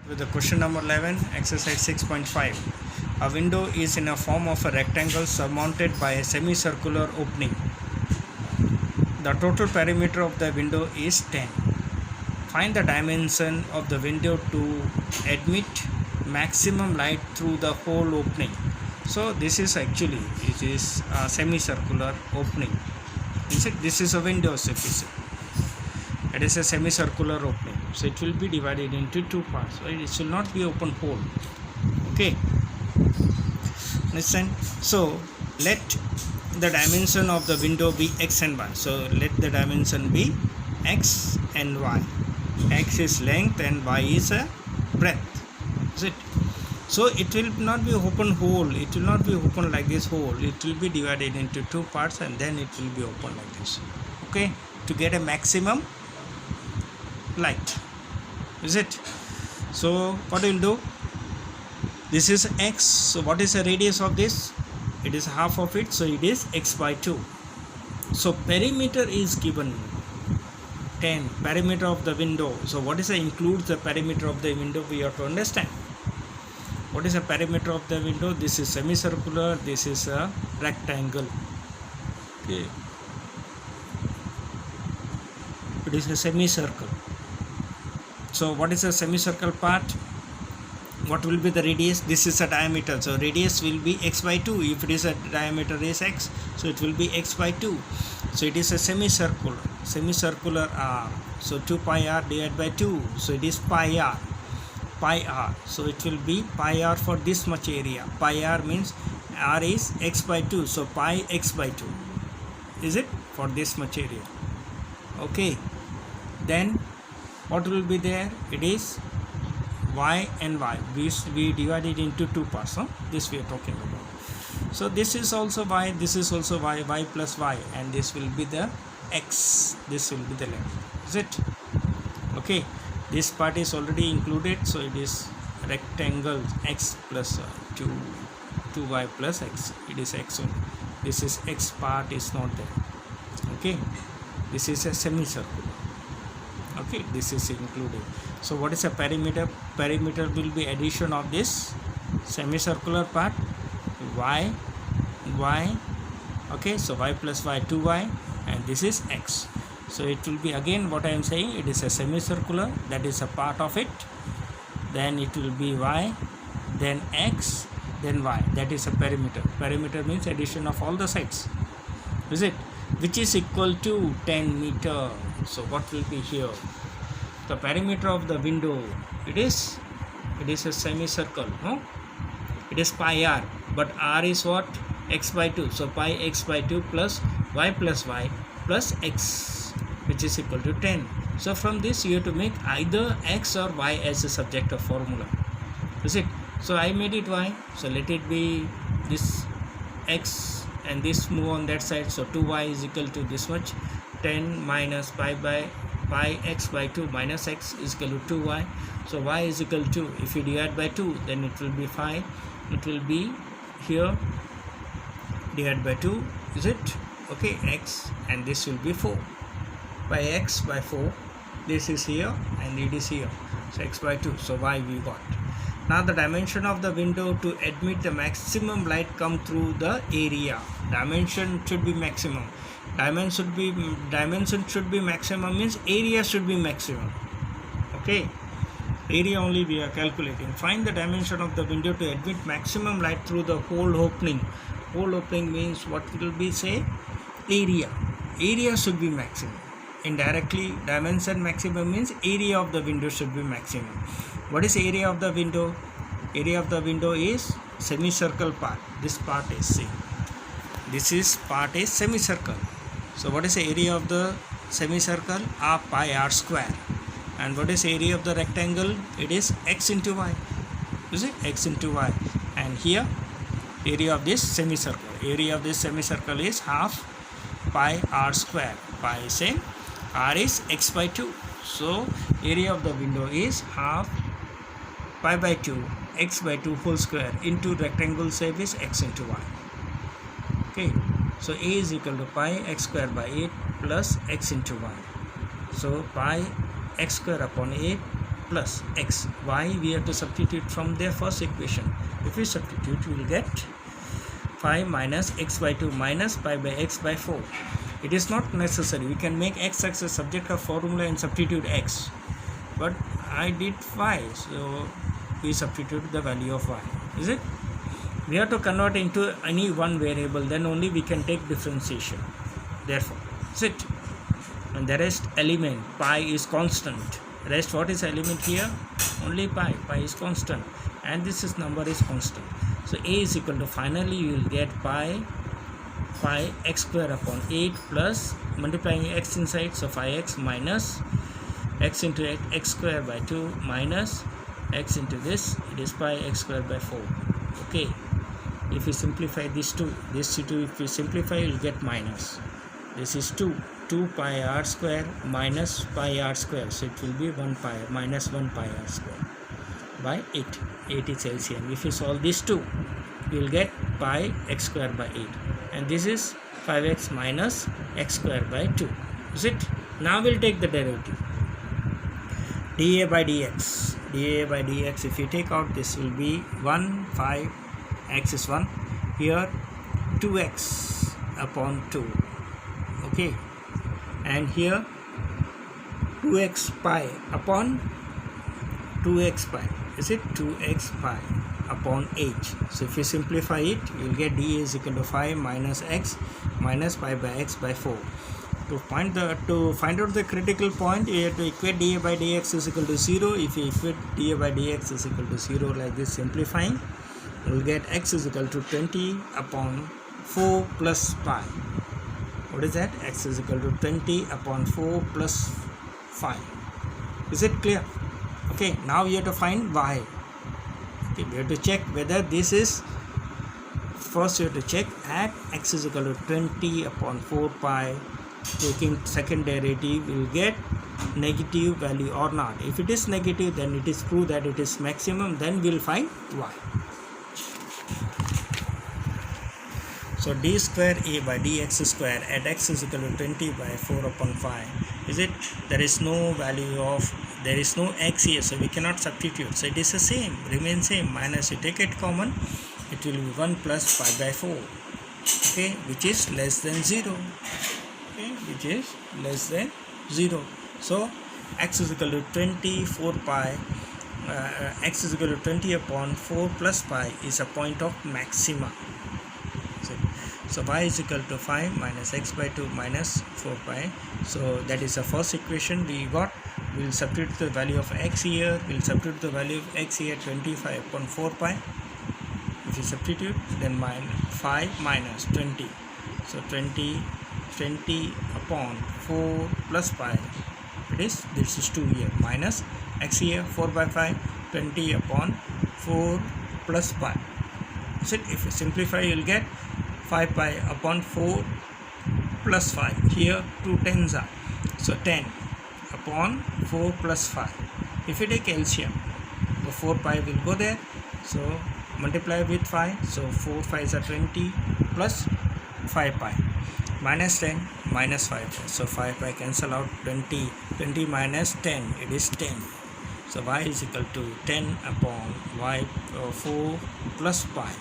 With the question number 11, exercise 6.5. A window is in a form of a rectangle surmounted by a semicircular opening. The total perimeter of the window is 10. Find the dimension of the window to admit maximum light through the whole opening. So this is actually, it is a semicircular opening. This is a window, if you see. It is a semicircular opening, so it will be divided into two parts, right? It will not be open hole. Okay, listen. So let the dimension of the window be x and y. So let the dimension be x and y. X is length and y is a breadth. Is it? So it will not be open hole. It will not be open like this hole. It will be divided into two parts and then it will be open like this. Okay, to get a maximum light. Is it? So what we will do, this is x, so what is the radius of this? It is half of it, so it is x by 2. So perimeter is given 10, perimeter of the window. So what is the includes the perimeter of the window? We have to understand what is the perimeter of the window. This is semicircular, this is a rectangle. Okay, it is a semicircle. So what is the semicircle part? What will be the radius? This is a diameter, so radius will be x by 2. If it is a diameter is x, so it will be x by 2. So it is a semicircular r, so 2 pi r divided by 2, so it is pi r. So it will be pi r for this much area. Pi r means r is x by 2, so pi x by 2, is it, for this much area. Okay, then what will be there? It is y and y. We divide it into two parts. This we are talking about. So this is also y, this is also y, y plus y, and this will be the x. This will be the length. Is it? Okay. This part is already included, so it is rectangle x plus 2y plus x. It is x only. This is x part is not there. Okay. This is a semicircle. Okay, this is included. So what is a perimeter? Perimeter will be addition of this semicircular part, y, okay, so y plus y, 2y, and this is x. So it will be, again what I am saying, it is a semicircular, that is a part of it, then it will be y, then x, then y. That is a perimeter. Perimeter means addition of all the sides, is it, which is equal to 10 meter. So what will be here? The perimeter of the window, it is a semicircle, no? It is pi r, but r is what? X by 2. So pi x by 2 plus y plus x, which is equal to 10. So from this you have to make either x or y as a subject of formula. Is it? So I made it y. So let it be this x and this move on that side. So 2y is equal to this much. 10 minus pi x by 2 minus x is equal to 2y. So y is equal to, if you divide by 2, then it will be 5. It will be here divided by 2, is it? Okay, x, and this will be 4. By x by 4, this is here and it is here. So x by 2, so y we got. Now the dimension of the window to admit the maximum light come through the area. Dimension should be maximum. Dimension should be maximum means area should be maximum. Okay, area only we are calculating. Find the dimension of the window to admit maximum light through the whole opening. Whole opening means what will be, say, area. Area should be maximum. Indirectly, dimension maximum means area of the window should be maximum. What is area of the window? Area of the window is semicircle part. This part is C. This is part is semicircle. So what is the area of the semicircle? Half pi r square. And what is area of the rectangle? It is x into y. You see, x into y. And here, area of this semicircle. Area of this semicircle is half pi r square. Pi is same. R is x by 2. So area of the window is half pi by 2 x by 2 whole square into rectangle shape is x into y. Okay, so a is equal to pi x square by 8 plus x into y. So pi x square upon 8 plus x. Y we have to substitute from their first equation. If we substitute, we will get 5 minus x by 2 minus pi by x by 4. It is not necessary. We can make x as a subject of formula and substitute x. But I did y, so we substitute the value of y. Is it? We have to convert into any one variable, then only we can take differentiation. Therefore, is it? And the rest element, pi is constant. Rest, what is element here? Only pi. Pi is constant. And this is number is constant. So a is equal to, finally you will get pi x square upon 8 plus multiplying x inside, so 5x minus x into x square by 2 minus x into this, it is pi x square by 4. Okay, if we simplify these two if we simplify, you will get minus. This is 2 pi r square minus pi r square, so it will be 1 pi minus 1 pi r square by 8 is LCM. If you solve these two, you will get pi x square by 8, and this is 5x minus x square by 2. Is it? Now we'll take the derivative. dA by dx, if you take out, this will be 1, 5, x is 1, here 2x upon 2, okay, and here 2x pi upon 2x pi, is it? 2x pi upon 8. So if you simplify it, you will get dA is equal to 5 minus x minus pi by x by 4. To find out the critical point, you have to equate dA by dx is equal to 0. If you equate dA by dx is equal to 0 like this, simplifying, you will get x is equal to 20 upon 4 plus pi. What is that? X is equal to 20 upon 4 plus 5. Is it clear? Okay, now you have to find y. Okay, we have to check whether this is, first you have to check at x is equal to 20 upon 4 pi, taking second derivative, we will get negative value or not. If it is negative, then it is true that it is maximum, then we will find y. So d square a by dx square at x is equal to 20 by 4 upon 5. Is it? There is no value of, there is no x here, so we cannot substitute. So it is the same, remain same, minus you take it common, it will be 1 plus pi by 4, okay, which is less than 0. Okay, which is less than 0. So x is equal to 24 pi, x is equal to 20 upon 4 plus pi is a point of maxima. So y is equal to 5 minus x by 2 minus 4 pi. So that is the first equation we got. We will substitute the value of x here. We will substitute the value of x here, 25 upon 4 pi. If you substitute, then 5 minus 20. So 20 upon 4 plus pi. This is 2 here, minus x here 4 by 5, 20 upon 4 plus pi. So if you simplify, you will get 5 pi upon 4 plus 5. Here 2 tens are, so 10 upon 4 plus 5. If you take LCM, the 4 pi will go there, so multiply with 5, so 4 5s are 20 plus 5 pi minus 10 minus 5 pi. So 5 pi cancel out, 20 minus 10, it is 10. So y is equal to 10 upon 4 plus pi.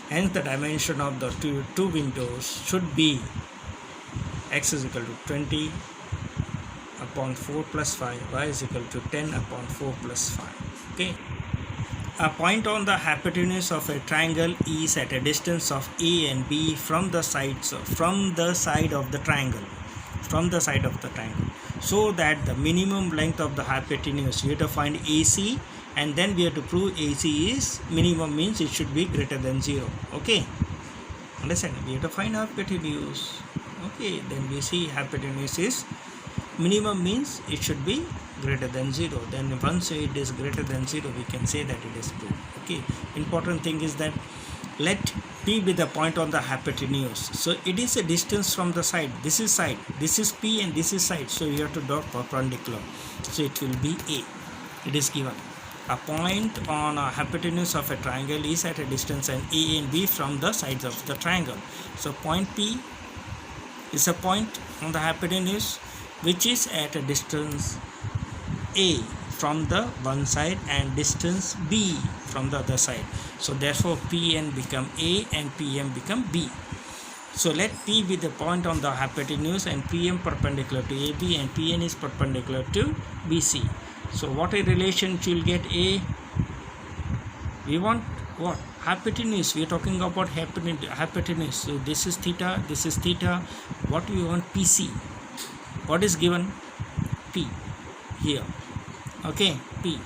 Hence the dimension of the two windows should be x is equal to 20 upon 4 plus 5, y is equal to 10 upon 4 plus 5. Okay. A point on the hypotenuse of a triangle is at a distance of a and b from the side of the triangle. So that the minimum length of the hypotenuse, you have to find AC, and then we have to prove AC is minimum, means it should be greater than 0. Okay, understand? We have to find hypotenuse. Okay, then we see hypotenuse is minimum, means it should be greater than 0. Then once it is greater than 0, we can say that it is proved. Okay, important thing is that let P be the point on the hypotenuse. So it is a distance from the side. This is side, this is P, and this is side. So you have to draw perpendicular. So it will be A. It is given. A point on a hypotenuse of a triangle is at a distance and A and B from the sides of the triangle. So point P is a point on the hypotenuse which is at a distance A from the one side and distance b from the other side. So therefore Pn become A and Pm become B. So let P be the point on the hypotenuse and Pm perpendicular to AB and Pn is perpendicular to BC. So what a relation you'll get A? We want what? Hypotenuse. We are talking about hypotenuse. So this is theta, this is theta. What we want? PC. What is given? P here. Okay, P.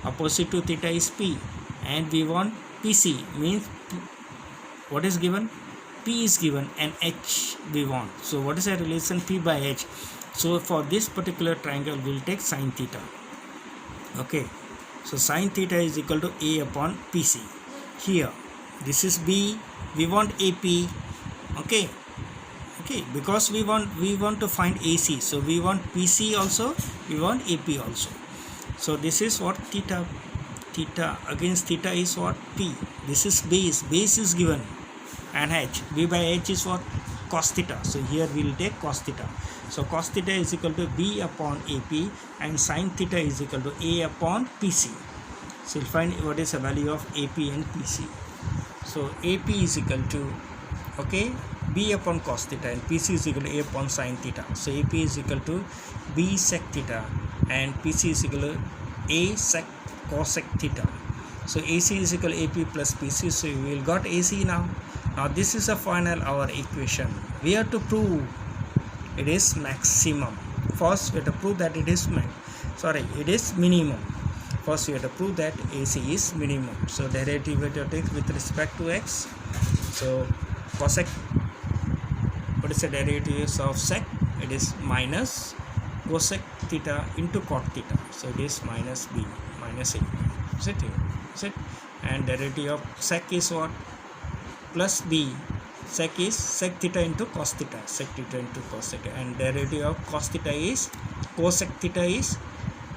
Opposite to theta is P. And we want PC means what is given? P is given and H we want. So what is the relation? P by H. So for this particular triangle we'll take sin theta. Okay, so sin theta is equal to A upon PC. Here this is B, we want AP. Okay, because we want to find AC, so we want PC also, we want AP also. So this is what? Theta against theta is what? P. This is base is given, and H, B by H is what? Cos theta. So here we will take cos theta. So cos theta is equal to B upon AP and sin theta is equal to A upon PC. So we'll find what is the value of AP and PC. So AP is equal to, okay, B upon cos theta and PC is equal to A upon sin theta. So AP is equal to B sec theta and PC is equal to A sec cosec theta. So AC is equal to AP plus PC. So we will got AC now. Now this is a final our equation. We have to prove it is maximum. First we have to prove that it is minimum. First we have to prove that AC is minimum. So derivative we have to take with respect to x. So cosec, what is the derivative of sec? It is minus cosec theta into cot theta. So it is minus B minus A. Is it? And derivative of sec is what? Plus B. Sec is sec theta into cos theta. Sec theta into cos theta. And derivative of cos theta is cosec theta is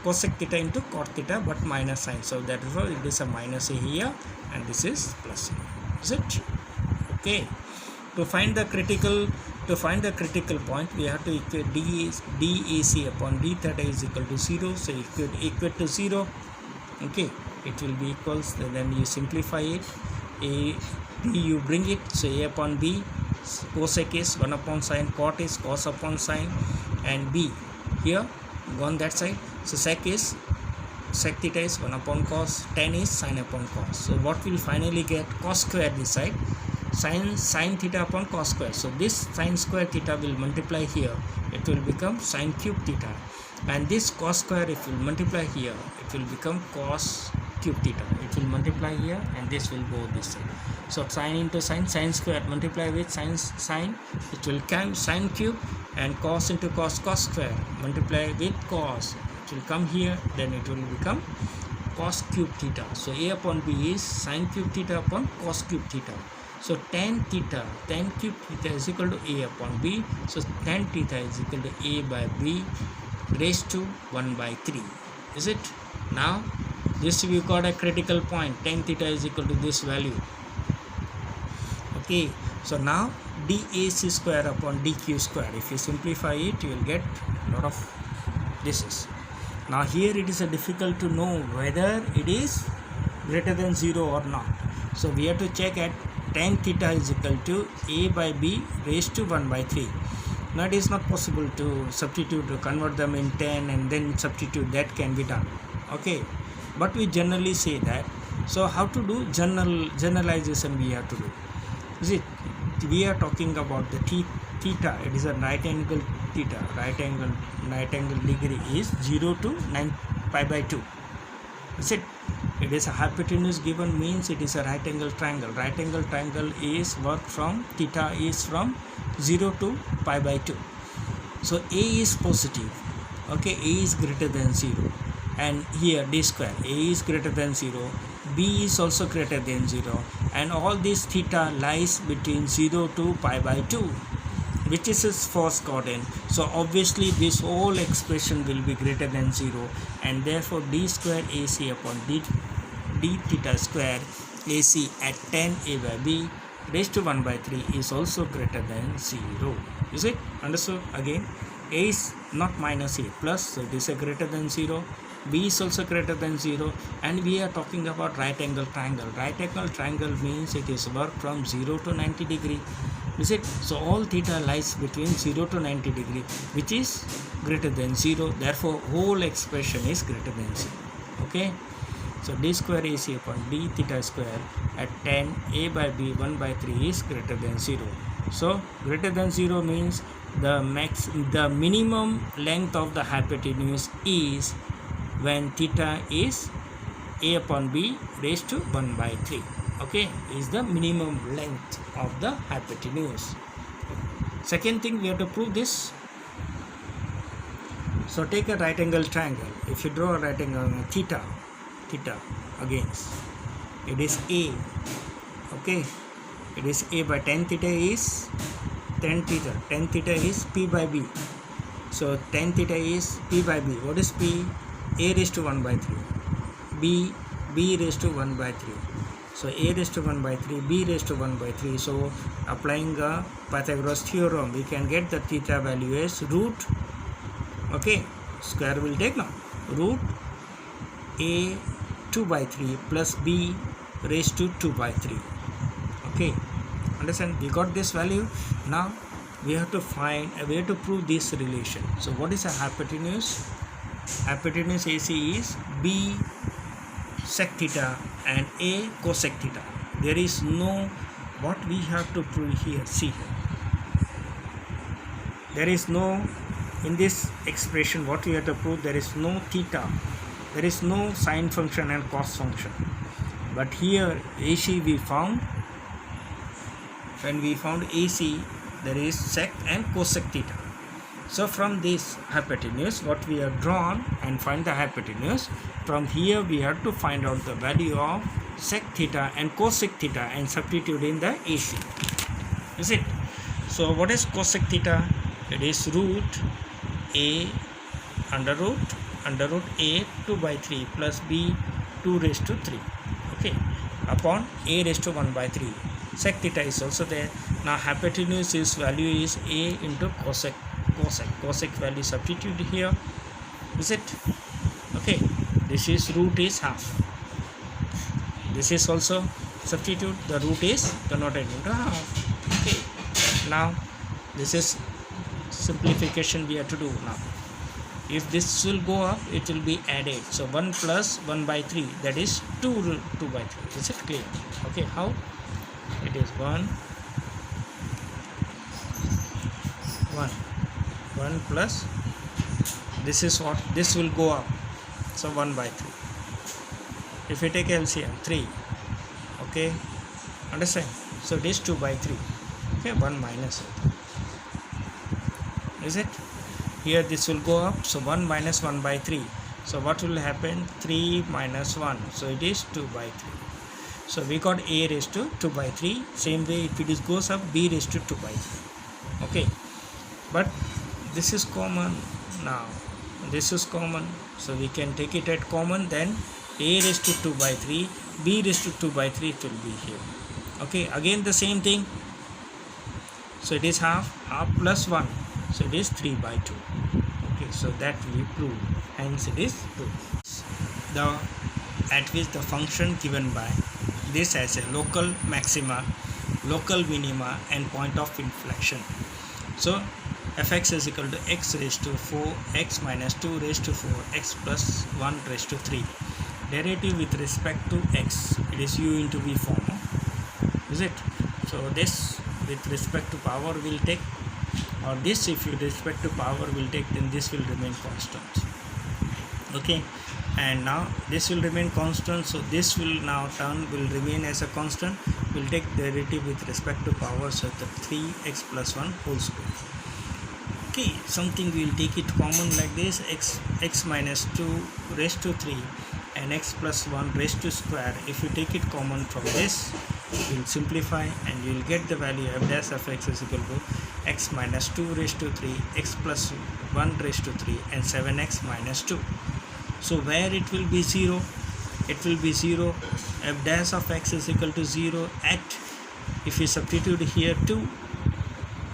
cosec theta into cot theta, but minus sign. So therefore it is a minus A here and this is plus A. Is it? Okay. To find the critical point, we have to equate dAC upon d theta is equal to 0. So equate to 0. Okay, it will be equals, then you simplify it. A B you bring it, so A upon B, cosec is 1 upon sine, cot is cos upon sine, and B here go on that side. So sec theta is 1 upon cos, tan is sine upon cos. So what will finally get? Cos square this side, sine theta upon cos square. So this sine square theta will multiply here, it will become sine cube theta, and this cos square if you multiply here, it will become cos cube theta. It will multiply here and this will go this side. So sine into sine, sine square multiply with sine, it will come sine cube, and cos into cos square multiply with cos, it will come here, then it will become cos cube theta. So A upon B is sine cube theta upon cos cube theta. So tan cube theta is equal to A upon B. So tan theta is equal to A by B raised to 1 by 3. Is it? Now this we got a critical point. Tan theta is equal to this value. Okay, so now dAC square upon dQ square, if you simplify it you will get a lot of this is. Now here it is difficult to know whether it is greater than 0 or not. So we have to check at tan theta is equal to A by B raised to 1 by 3. Now it is not possible to substitute, to convert them in tan and then substitute. That can be done. Okay, but we generally say that. So how to do generalization we have to do? Is it? We are talking about the theta. It is a right angle theta. Right angle degree is 0 to 9 pi by 2. Is it? It is a hypotenuse given, means it is a right angle triangle. Right angle triangle is work from theta is from 0 to pi by 2. So A is positive. Okay, A is greater than 0. And here d square, A is greater than 0, B is also greater than 0, and all this theta lies between 0 to pi by 2, which is its first coordinate. So obviously this whole expression will be greater than 0, and therefore d square AC upon d theta square AC at tan A by B raised to 1 by 3 is also greater than 0. Is it understood? Again, A is not minus A plus, so this is greater than 0. b is also greater than 0, and we are talking about right angle triangle. Right angle triangle means it is work from 0 to 90 degree. Is it? So all theta lies between 0 to 90 degree, which is greater than 0. Therefore, whole expression is greater than 0. Okay. So d square AC upon d theta square at tan a by b 1 by 3 is greater than 0. So greater than 0 means the minimum length of the hypotenuse is when theta is a upon b raised to 1 by 3. Okay, is the minimum length of the hypotenuse. Second thing, we have to prove this. So take a right angle triangle. If you draw a right angle theta against, it is a. Okay, it is a by tan theta is tan theta is p by b. So tan theta is p by b. What is p? A raised to 1 by 3, b raised to 1 by 3. So a raised to 1 by 3, b raised to 1 by 3. So applying a Pythagoras theorem, we can get the theta value as root. Okay, square will take now root a 2 by 3 plus b raised to 2 by 3. Okay, understand? We got this value. Now we have to prove this relation. So what is a hypotenuse? Hypotenuse AC is b sec theta and a cosec theta. There is no, what we have to prove here, see here, there is no, in this expression what we have to prove, there is no theta, there is no sine function and cos function. But here AC we found, when we found AC, there is sec and cosec theta. So from this hypotenuse, what we have drawn and find the hypotenuse, from here we have to find out the value of sec theta and cosec theta and substitute in the AC. Is it? So what is cosec theta? It is root a under root a 2 by 3 plus b 2 raised to 3. Okay, upon a raised to 1 by 3. Sec theta is also there. Now hypotenuse's value is a into cosec value substitute here. Is it? Okay, this is root is half. This is also substitute, the root is converted into half. Okay, now this is simplification we have to do now. If this will go up, it will be added. So 1 plus 1 by 3, that is 2 by 3. Is it clear? Okay, how? It is 1 plus, this is what, this will go up, so 1 by 3. If we take LCM 3, okay, understand? So it is 2 by 3. Okay, 1 minus it. Is it? Here this will go up, so 1 minus 1 by 3. So what will happen? 3 minus 1, so it is 2 by 3. So we got a raised to 2 by 3. Same way, if it goes up, b raised to 2 by 3. Okay, but this is common now. This is common, so we can take it at common. Then a raised to 2 by 3, b raised to 2 by 3, it will be here. Okay, again the same thing. So it is half plus 1, so it is 3 by 2. Okay, so that we prove. Hence it is true. At which the function given by this as a local maxima, local minima and point of inflection. So fx is equal to x raised to 4, x minus 2 raised to 4, x plus 1 raised to 3. Derivative with respect to x, it is u into v form. Is it? So this with respect to power will take, or this if with respect to power will take, then this will remain constant. Okay, and now this will remain constant, so this will now will remain as a constant. We'll take derivative with respect to power, so the 3x plus 1 whole square. Okay, something we'll take it common like this, x minus 2 raised to 3 and x plus 1 raised to square. If you take it common from this, we'll simplify and you'll get the value f dash of x is equal to x minus 2 raised to 3, x plus 1 raised to 3 and 7x minus 2. So where it will be 0? It will be 0. F dash of x is equal to 0 at, if we substitute here 2,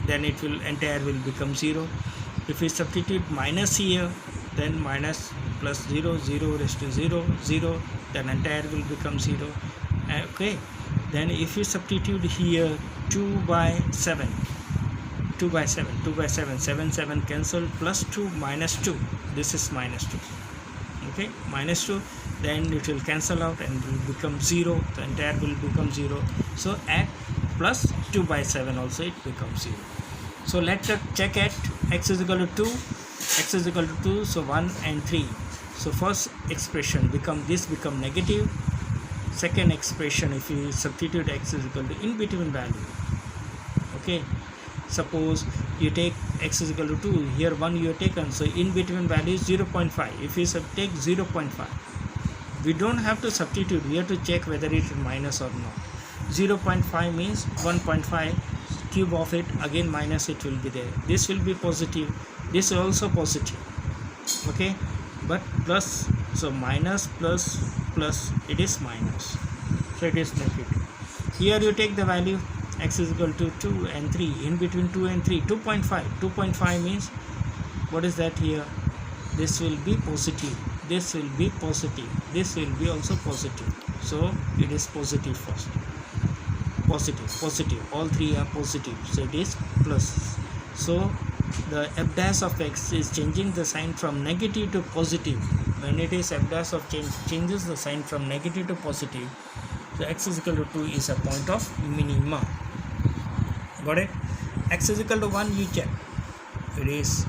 then it will entire will become 0. If we substitute minus here, then minus plus 0, 0 raised to 0, 0, then entire will become 0. Okay, then if you substitute here 2 by 7, 2 by 7, 2 by 7, 7, 7 cancel, plus 2 minus 2, this is minus 2. Okay, minus 2, then it will cancel out and will become 0, the entire will become 0. So at plus 2 by 7 also it becomes 0. So let's check at x is equal to 2, x is equal to 2, so 1 and 3. So first expression become negative. Second expression, if you substitute x is equal to in between value, okay, suppose you take x is equal to 2, here 1 you have taken, so in between value is 0.5. if you take 0.5, we don't have to substitute, we have to check whether it is minus or not. 0.5 means 1.5, cube of it, again minus, it will be there. This will be positive, this is also positive, okay, but plus, so minus plus plus, it is minus, so it is negative. Here you take the value x is equal to 2 and 3, in between 2 and 3, 2.5 means what is that here? This will be positive, this will be positive, this will be also positive, so it is positive first. Positive, all three are positive, so it is plus. So the f dash of x is changing the sign from negative to positive. When it is f dash of changes the sign from negative to positive, so x is equal to 2 is a point of minima. Got it? X is equal to 1, you check, it is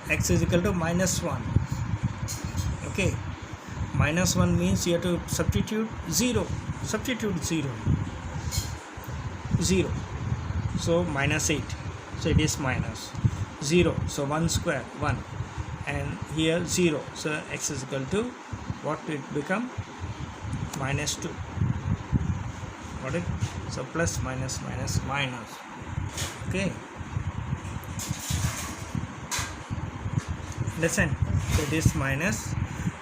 x is equal to minus 1. Okay, minus 1 means you have to substitute 0, 0, so minus 8, so it is minus 0, so 1 square 1, and here 0, so x is equal to what it become? Minus 2. Got it? So plus minus minus minus. Okay, listen, so it is minus,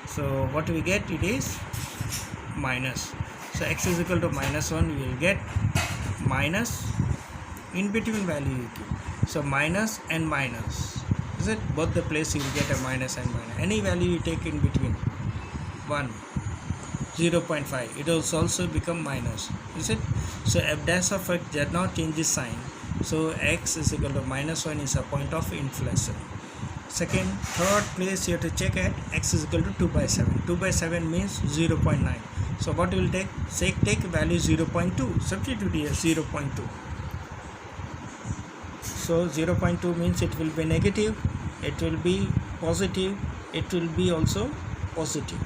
so what we get, it is minus, so x is equal to minus 1, we will get minus, in between value you keep, so minus and minus, is it? Both the place you will get a minus and minus, any value you take in between 1, 0.5, it will also become minus, is it? So f dash of x does not change the sign, so x is equal to minus 1 is a point of inflection. Third place you have to check at x is equal to 2 by 7. 2 by 7 means 0.9. So what you will take? Take value 0.2. Substitute here 0.2. So 0.2 means it will be negative, it will be positive, it will be also positive.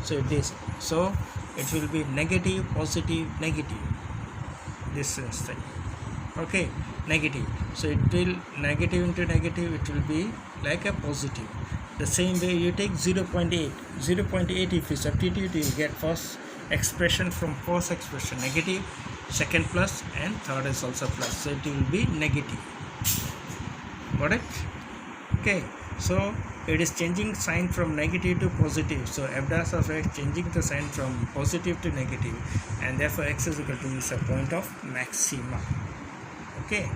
So this, so it will be negative, positive, negative. This is thing. Okay, negative. So it will negative into negative, it will be like a positive. The same way you take 0.8. 0.8 if you substitute, you will get first expression from first expression negative, second plus, and third is also plus. So it will be negative. Got it? Okay. So it is changing sign from negative to positive. So f dash of x changing the sign from positive to negative, and therefore x is equal to is a point of maxima. Okay.